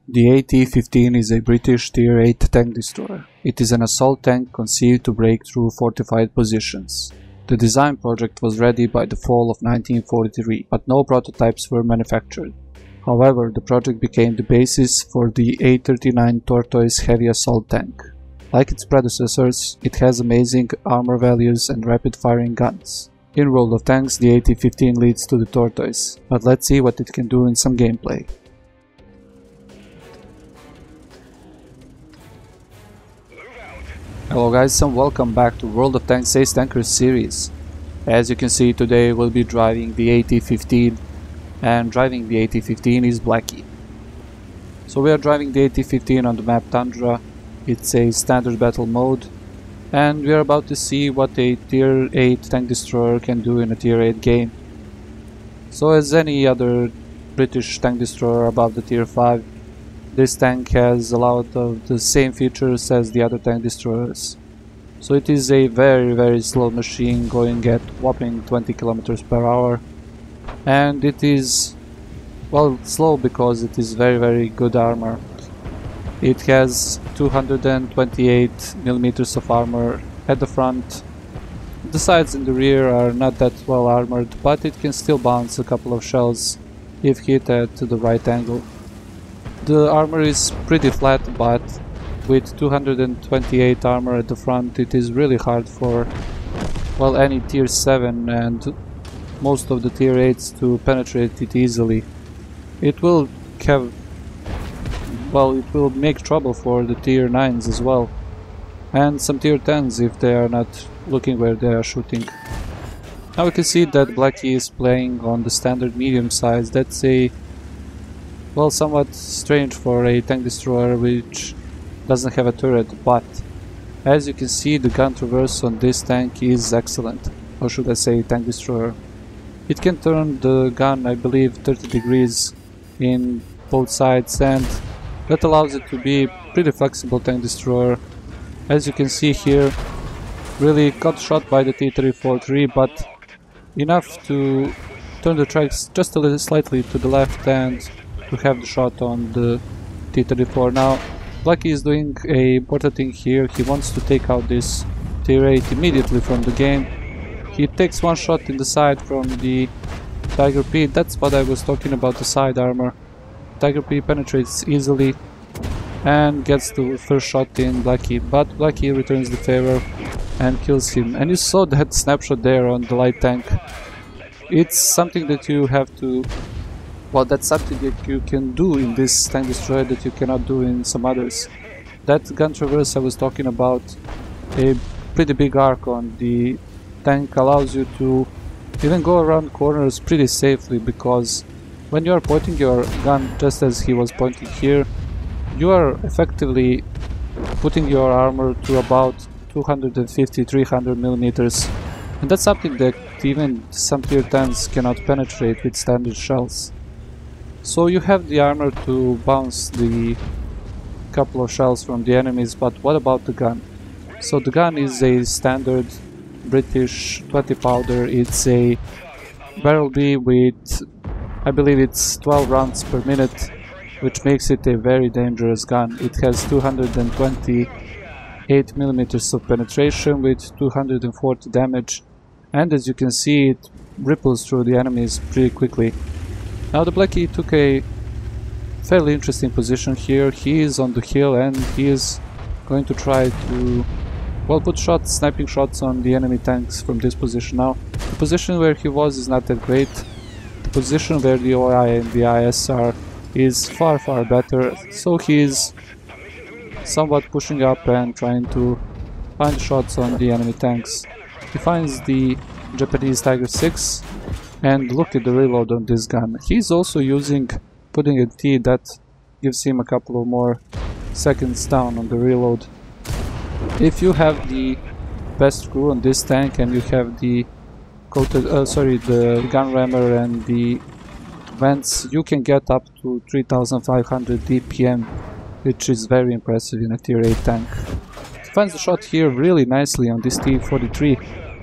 The AT-15 is a British Tier 8 tank destroyer. It is an assault tank conceived to break through fortified positions. The design project was ready by the fall of 1943, but no prototypes were manufactured. However, the project became the basis for the A-39 Tortoise heavy assault tank. Like its predecessors, it has amazing armor values and rapid-firing guns. In World of Tanks, the AT-15 leads to the Tortoise, but let's see what it can do in some gameplay. Hello guys and welcome back to World of Tanks Ace Tankers series. As you can see, today we'll be driving the AT-15, and driving the AT-15 is Blackie. So we are driving the AT-15 on the map Tundra. It's a standard battle mode, and we are about to see what a Tier 8 tank destroyer can do in a Tier 8 game. So as any other British tank destroyer above the Tier 5, this tank has a lot of the same features as the other tank destroyers. So it is a very slow machine going at whopping 20 kilometers per hour, and it is, well, slow because it is very good armor. It has 228 millimeters of armor at the front. The sides and the rear are not that well armored, but it can still bounce a couple of shells if hit at the right angle. The armor is pretty flat, but with 228 armor at the front, it is really hard for, well, any Tier 7 and most of the Tier 8s to penetrate it easily. It will have, well, it will make trouble for the Tier 9s as well, and some Tier 10s if they are not looking where they are shooting. Now we can see that Blackie is playing on the standard medium size. That's a, well, somewhat strange for a tank destroyer which doesn't have a turret, but as you can see, the gun traverse on this tank is excellent, or should I say tank destroyer. It can turn the gun, I believe, 30 degrees in both sides, and that allows it to be pretty flexible tank destroyer. As you can see here, really got shot by the T-34-3, but enough to turn the tracks just a little slightly to the left and to have the shot on the T-34. Now, Blackie is doing a important thing here. He wants to take out this Tier 8 immediately from the game. He takes one shot in the side from the Tiger P. That's what I was talking about, the side armor. Tiger P penetrates easily and gets the first shot in Blackie, but Blackie returns the favor and kills him. And you saw that snapshot there on the light tank. It's something that you have to, well, that's something that you can do in this tank destroyer that you cannot do in some others. That gun traverse I was talking about, a pretty big arc on the tank, allows you to even go around corners pretty safely, because when you are pointing your gun just as he was pointing here, you are effectively putting your armor to about 250-300 millimeters, and that's something that even some Tier 10s cannot penetrate with standard shells. So you have the armor to bounce the couple of shells from the enemies, but what about the gun? So the gun is a standard British 20 powder. It's a barrel B with, I believe it's 12 rounds per minute, which makes it a very dangerous gun. It has 228 millimeters of penetration with 240 damage, and as you can see, it ripples through the enemies pretty quickly. Now the Blackie took a fairly interesting position here. He is on the hill and he is going to try to, well, put shots, sniping shots on the enemy tanks from this position. Now, the position where he was is not that great. The position where the OI and the IS are is far better, so he is somewhat pushing up and trying to find shots on the enemy tanks. He finds the Japanese Tiger 6, and look at the reload on this gun. He's also putting a T that gives him a couple of more seconds down on the reload. If you have the best crew on this tank and you have the the gun rammer and the vents, you can get up to 3500 DPM, which is very impressive in a Tier 8 tank. He finds the shot here really nicely on this T-43.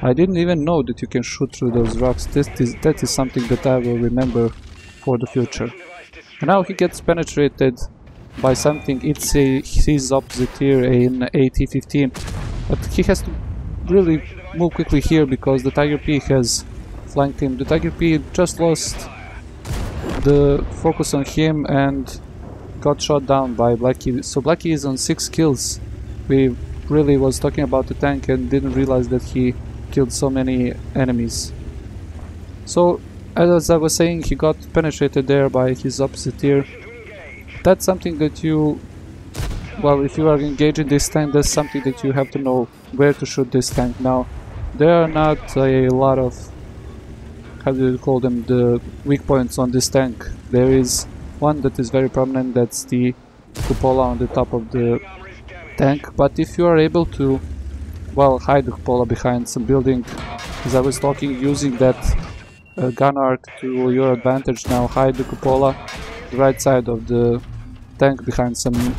I didn't even know that you can shoot through those rocks. That is something that I will remember for the future. And now he gets penetrated by something. It's his opposite here in AT-15, but he has to really move quickly here because the Tiger P has flanked him. The Tiger P just lost the focus on him and got shot down by Blackie. So Blackie is on 6 kills. We really was talking about the tank and didn't realize that he killed so many enemies. So as I was saying, he got penetrated there by his opposite tier. That's something that you, well, if you are engaging this tank, that's something that you have to know where to shoot this tank. Now, there are not a lot of, how do you call them, the weak points on this tank. There is one that is very prominent, that's the cupola on the top of the tank, but if you are able to, well, hide the cupola behind some building, as I was talking, using that gun arc to your advantage. Now hide the cupola, the right side of the tank behind some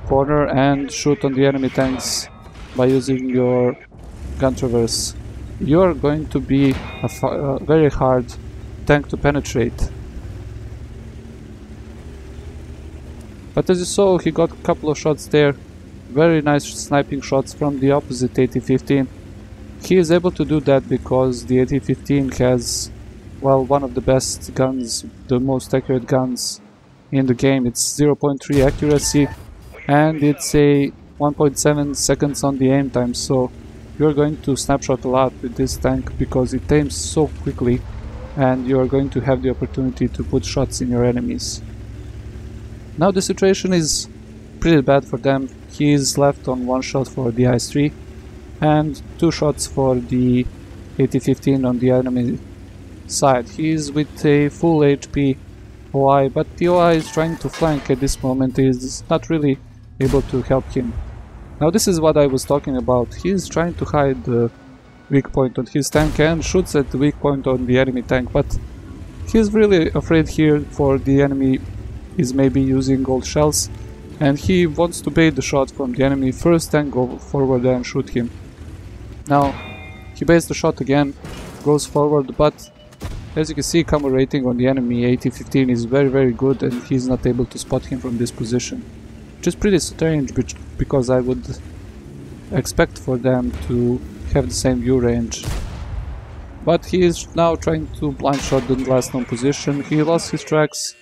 corner, and shoot on the enemy tanks by using your gun traverse. You are going to be a very hard tank to penetrate. But as you saw, he got a couple of shots there, very nice sniping shots from the opposite AT-15. He is able to do that because the AT-15 has, well, one of the best guns, the most accurate guns in the game. It's 0.3 accuracy and it's a 1.7 seconds on the aim time, so you're going to snapshot a lot with this tank because it aims so quickly and you're going to have the opportunity to put shots in your enemies. Now the situation is pretty bad for them. He is left on 1 shot for the IS-3 and 2 shots for the AT-15 on the enemy side. He is with a full HP OI, but the OI is trying to flank at this moment. He is not really able to help him. Now this is what I was talking about. He is trying to hide the weak point on his tank and shoots at the weak point on the enemy tank, but he is really afraid here for the enemy is maybe using gold shells, and he wants to bait the shot from the enemy first and go forward and shoot him. Now he baits the shot again, goes forward, but as you can see, combo rating on the enemy AT-15 is very good and he's not able to spot him from this position. Which is pretty strange because I would expect for them to have the same view range. But he is now trying to blind shot the last known position. He lost his tracks.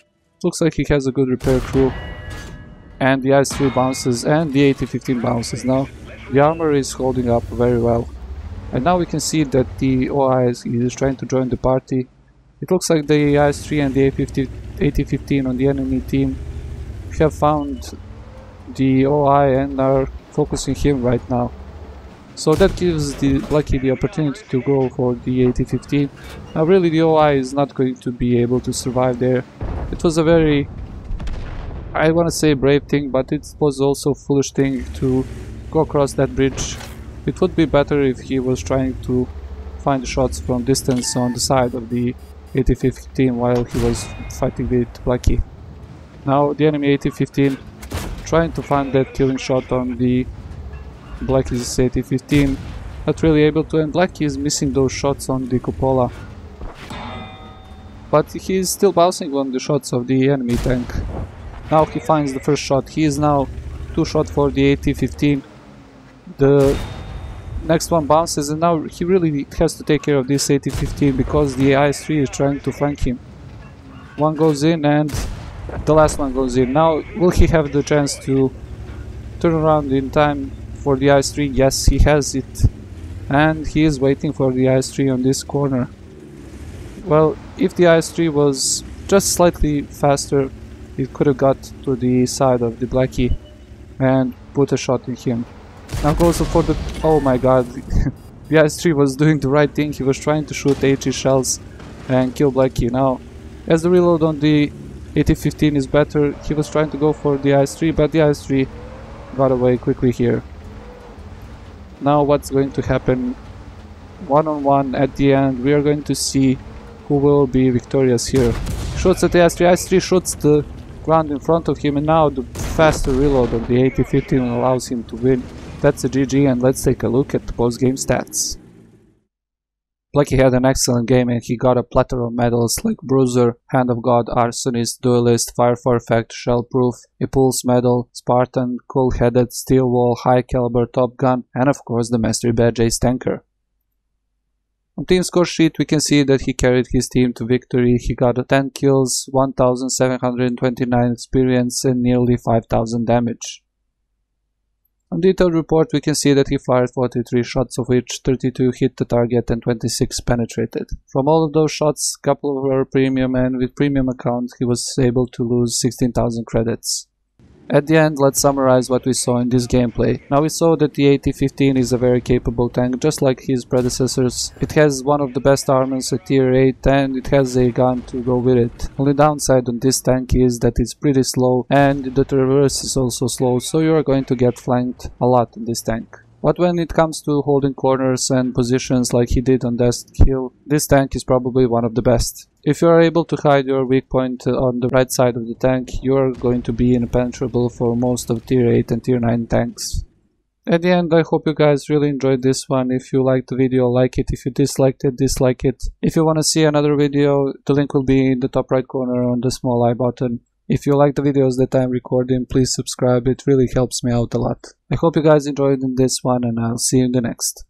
Looks like he has a good repair crew. And the IS-3 bounces and the AT-15 bounces. Now the armor is holding up very well. And now we can see that the OI is trying to join the party. It looks like the IS-3 and the AT-15 on the enemy team have found the OI and are focusing him right now. So that gives the Blackie the opportunity to go for the AT-15. Now really the OI is not going to be able to survive there. It was a very, I want to say, brave thing, but it was also a foolish thing to go across that bridge. It would be better if he was trying to find shots from distance on the side of the AT-15 while he was fighting with Blackie. Now the enemy AT-15 trying to find that killing shot on the Blackie's AT-15, not really able to, and Blackie is missing those shots on the cupola. But he is still bouncing on the shots of the enemy tank. Now he finds the first shot. He is now 2 shots for the AT-15. The next one bounces and now he really has to take care of this AT-15 because the IS-3 is trying to flank him. One goes in and the last one goes in. Now will he have the chance to turn around in time for the IS-3? Yes, he has it. And he is waiting for the IS-3 on this corner. Well, if the IS-3 was just slightly faster, it could have got to the side of the Blackie and put a shot in him. Now goes for the... oh my god, the IS-3 was doing the right thing. He was trying to shoot HE shells and kill Blackie. Now, as the reload on the AT-15 is better, he was trying to go for the IS-3, but the IS-3 got away quickly here. Now what's going to happen? One-on-one at the end, we are going to see who will be victorious here. Shoots at the IS-3, IS-3 shoots the ground in front of him, and now the faster reload of the AT-15 allows him to win. That's a GG, and let's take a look at the post-game stats. Blackie had an excellent game and he got a plethora of medals like Bruiser, Hand of God, Arsonist, Duelist, Fire for Effect, Shell Proof, Impulse Medal, Spartan, Cool Headed, Steel Wall, High Caliber, Top Gun, and of course the Mastery Badge Ace Tanker. On team score sheet we can see that he carried his team to victory. He got 10 kills, 1729 experience and nearly 5000 damage. On detailed report we can see that he fired 43 shots, of which 32 hit the target and 26 penetrated. From all of those shots, a couple were premium, and with premium account he was able to lose 16,000 credits. At the end, let's summarize what we saw in this gameplay. Now we saw that the AT-15 is a very capable tank, just like his predecessors. It has one of the best armors at tier 8 and it has a gun to go with it. Only downside on this tank is that it's pretty slow and the traverse is also slow, so you are going to get flanked a lot in this tank. But when it comes to holding corners and positions like he did on Death Hill, this tank is probably one of the best. If you are able to hide your weak point on the right side of the tank, you are going to be impenetrable for most of tier 8 and tier 9 tanks. At the end, I hope you guys really enjoyed this one. If you liked the video, like it. If you disliked it, dislike it. If you want to see another video, the link will be in the top right corner on the small I button. If you like the videos that I'm recording, please subscribe, it really helps me out a lot. I hope you guys enjoyed in this one and I'll see you in the next.